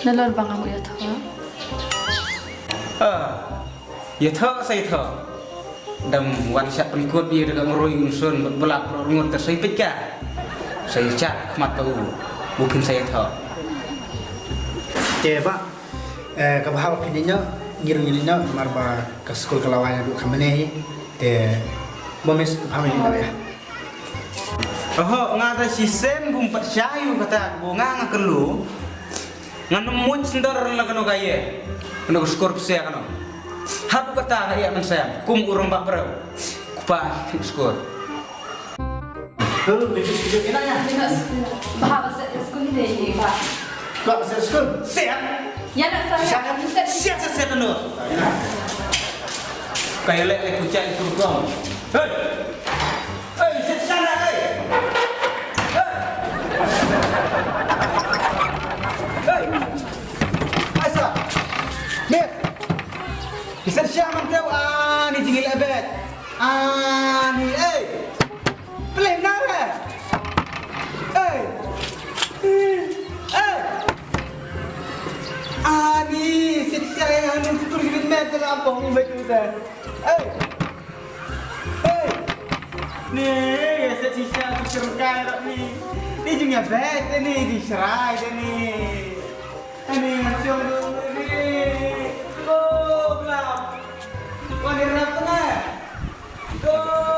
Nalor bang kamu ya tho. Ya tho saya tho. Dam wan syak pengikut dia dekat ngeroi unsun belak rungut tersai pika. Saya cak mat tahu. Mungkin saya tho. Pak, kabahal pininya ngiru-ngirunya marba ke sekolah kelawanya duk kamene momes pamili ya. Oh, ngata sistem bumpat syayu kata bunga ngakelu. Nganu muj sendor lagano kaya. Kena skor psia kano. Hadu kata kaya man saya. Kum urang bak berau. Kupa skor. Lebih sedikit enaknya. Bahasa sekolah ni Pak. Kok saya sekolah? Siap. Ya nak saya. Siap dulu. Kayak lek kucak itu dong. Hei. Hei, sana hei. Hei. Asa. Nih. Bisa siaman kau ni tinggal abad. Ni Pelem nara. Ni siksa yang anu fitur hidup meter apa ni betul dah. Nih, siksa dicerkai tak ni. Ni juga bet ni diserai dah ni. Ini macam tu ni. Oh, belum. Kau ni nak mana? Go.